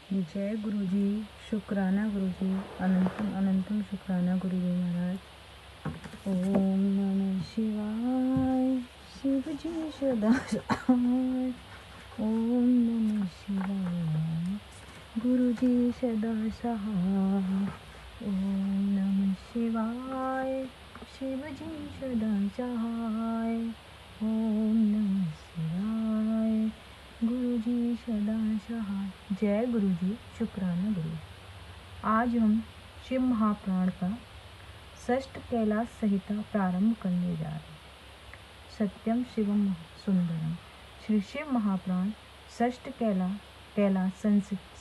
जय गुरु जी, शुक्राना गुरु जी, अनंतम अनंतम शुक्राना गुरु जी महाराज। ओम नमः शिवाय, शिव जी सदा सहाय। ओम नमः शिवाय, गुरु जी सदा सहाय। ओम नमः शिवाय, शिव जी सदा सहाय। ओम नमः शिवाय, गुरु जी सदा सहाय। जय गुरु जी, शुक्राना गुरु। आज हम शिव महापुराण का षष्ठ कैलाश संहिता प्रारंभ करने जा रहे हैं। सत्यम शिवम सुंदरम। श्री शिव महापुराण षष्ठ कैलाश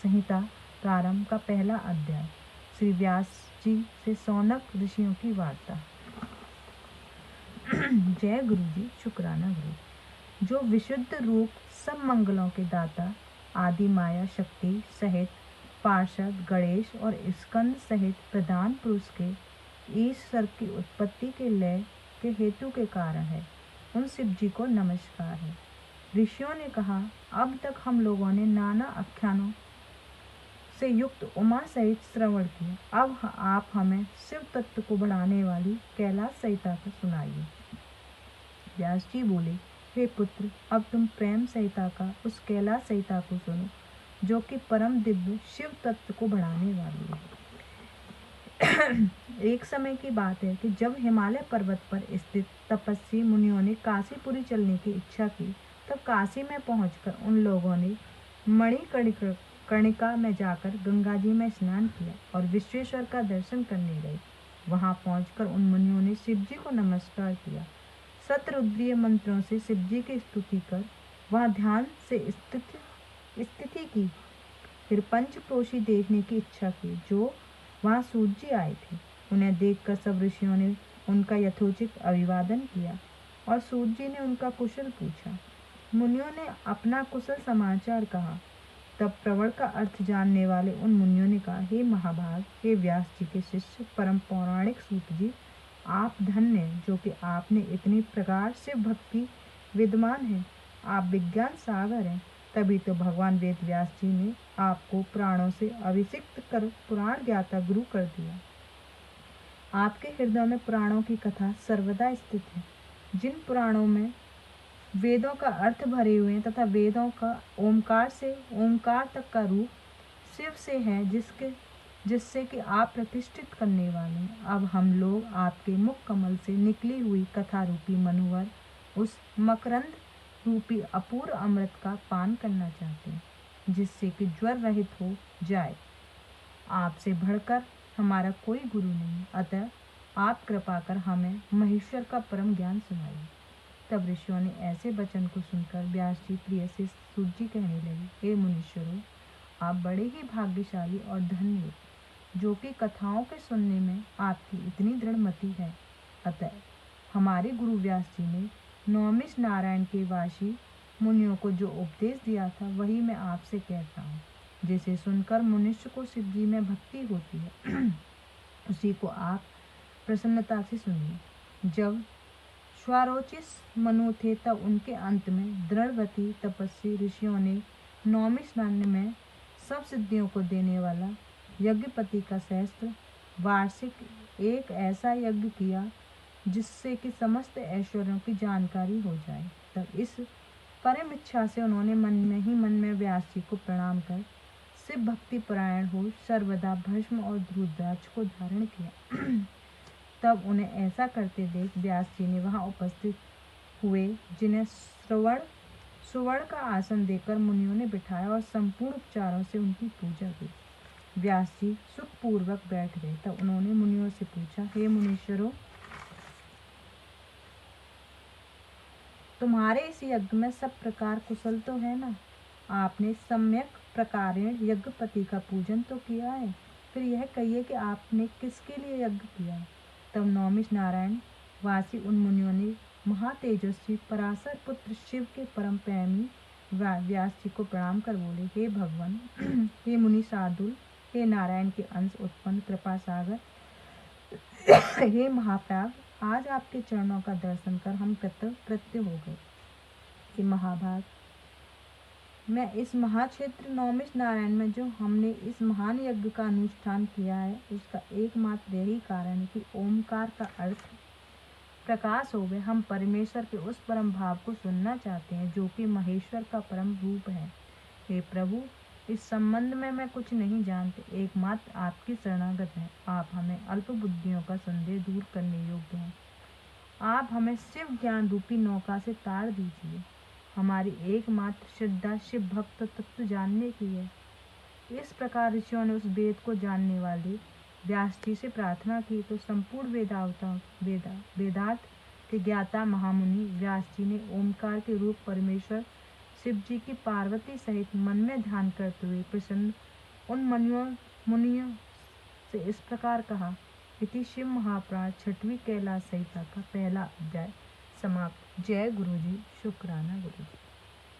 संहिता प्रारंभ का पहला अध्याय। श्री व्यास जी से सौनक ऋषियों की वार्ता। जय गुरु जी, शुक्राना गुरु। जो विशुद्ध रूप सब मंगलों के दाता आदि माया शक्ति सहित पार्षद गणेश और स्कंद सहित प्रधान पुरुष के ईश्वर की उत्पत्ति के लय के हेतु के कारण है, उन शिव जी को नमस्कार है। ऋषियों ने कहा, अब तक हम लोगों ने नाना आख्यानों से युक्त उमा सहित श्रवण किया। अब आप हमें शिव तत्व को बढ़ाने वाली कैलाश संहिता को सुनाइए। व्यास जी बोले, हे पुत्र, अब तुम प्रेम संहिता का उस कैलाश संहिता को सुनो जो कि परम दिव्य शिव तत्व को बढ़ाने वाली है। एक समय की बात है कि जब हिमालय पर्वत पर स्थित तपस्वी मुनियों ने काशीपुरी चलने की इच्छा की, तब काशी में पहुंचकर उन लोगों ने मणिकर्णिका में जाकर गंगा जी में स्नान किया और विश्वेश्वर का दर्शन करने गए। वहां पहुंचकर उन मुनियों ने शिव जी को नमस्कार किया। शतरुद्रीय मंत्रों से शिव जी की स्तुति कर वहां ध्यान से स्थिति की। फिर पंचक्रोशी देखने की इच्छा की जो वहां सूर्य जी आए थे। उन्हें देखकर सब ऋषियों ने उनका यथोचित अभिवादन किया और सूर्य जी ने उनका कुशल पूछा। मुनियों ने अपना कुशल समाचार कहा। तब प्रवण का अर्थ जानने वाले उन मुनियों ने कहा, हे महाभाग, हे व्यास जी के शिष्य परम पौराणिक सूत जी, आप धन्य हैं जो कि आपने इतनी प्रकार से भक्ति विद्वान है। आप विज्ञान सागर हैं। तभी तो भगवान वेद व्यास जी ने आपको पुराणों से अभिषिक्त कर पुराण ज्ञाता गुरु कर दिया। आपके हृदय में पुराणों की कथा सर्वदा स्थित है। जिन पुराणों में वेदों का अर्थ भरे हुए हैं तथा वेदों का ओमकार से ओमकार तक का रूप शिव से है, जिससे कि आप प्रतिष्ठित करने वाले हैं। अब हम लोग आपके मुख कमल से निकली हुई कथा रूपी मनोहर उस मकरंद रूपी अपूर्व अमृत का पान करना चाहते हैं, जिससे कि ज्वर रहित हो जाए। आपसे बढ़कर हमारा कोई गुरु नहीं, अतः आप कृपा कर हमें महेश्वर का परम ज्ञान सुनाइए। तब ऋषियों ने ऐसे वचन को सुनकर व्यास जी प्रिय से सूर्य जी कहने लगे, हे मुनीश्वरों, आप बड़े ही भाग्यशाली और धन्य हो जो कि कथाओं के सुनने में आपकी इतनी दृढ़ मति है। अतः हमारे गुरु व्यास जी ने नौमिष नारायण के वासी मुनियों को जो उपदेश दिया था वही मैं आपसे कहता हूँ, जिसे सुनकर मनुष्य को शिव जी में भक्ति होती है। उसी को आप प्रसन्नता से सुनिए। जब स्वारोचिस मनु थे तब उनके अंत में दृढ़व्रती तपस्वी ऋषियों ने नौमी स्नान में सब सिद्धियों को देने वाला यज्ञपति का सहस्त्र वार्षिक एक ऐसा यज्ञ किया जिससे कि समस्त ऐश्वर्यों की जानकारी हो जाए। तब इस परम इच्छा से उन्होंने मन में व्यास जी को प्रणाम कर शिव भक्ति परायण हो सर्वदा भस्म और रुद्राक्ष को धारण किया। तब उन्हें ऐसा करते देख व्यास जी ने वहां उपस्थित हुए जिन्हें सुवर्ण का आसन देकर मुनियों ने बिठाया और संपूर्ण उपचारों से उनकी पूजा की। व्यास जी सुखपूर्वक बैठ गए। तब उन्होंने मुनियों से पूछा, हे मुनीश्वरों, तुम्हारे इस यज्ञ में सब प्रकार कुशल तो है ना? आपने सम्यक प्रकारेण यज्ञपति का पूजन तो किया है। फिर यह कहिए कि आपने किसके लिए यज्ञ किया है। तब नौमिष नारायण वासी उन मुनियों ने महातेजस्वी पराशर पुत्र शिव के परम प्रेमी व्यास जी को प्रणाम कर बोले, हे भगवान, हे मुनि साधुल, हे नारायण के अंश उत्पन्न कृपा सागर, हे महाप्राग, आज आपके चरणों का दर्शन कर हम कृतकृत्य हो गए। हे महाभाग, मैं इस महाक्षेत्र नौमिष नारायण में जो हमने इस महान यज्ञ का अनुष्ठान किया है, उसका एकमात्र यही कारण है कि ओमकार का अर्थ प्रकाश हो गए। हम परमेश्वर के उस परम भाव को सुनना चाहते हैं जो कि महेश्वर का परम रूप है। हे प्रभु, इस संबंध में मैं कुछ नहीं जानते, एकमात्र आपकी शरणागत है। आप हमें अल्प बुद्धियों का संदेह दूर करने योग्य हैं। आप हमें शिव ज्ञान रूपी नौका से तार दीजिए। हमारी एकमात्र श्रद्धा शिव भक्त तत्व जानने की है। इस प्रकार ऋषियों ने उस वेद को जानने वाले व्यास जी से प्रार्थना की तो संपूर्ण वेदार्थ के ज्ञाता महामुनि व्यास जी ने ओमकार के रूप परमेश्वर शिव जी की पार्वती सहित मन में ध्यान करते हुए प्रसन्न उन मुनियों से इस प्रकार कहा। इति शिव महापुराण 6वीं कैलाश संहिता का पहला अध्याय समाप्त। जय गुरु जी। शुक्राना गुरु जी।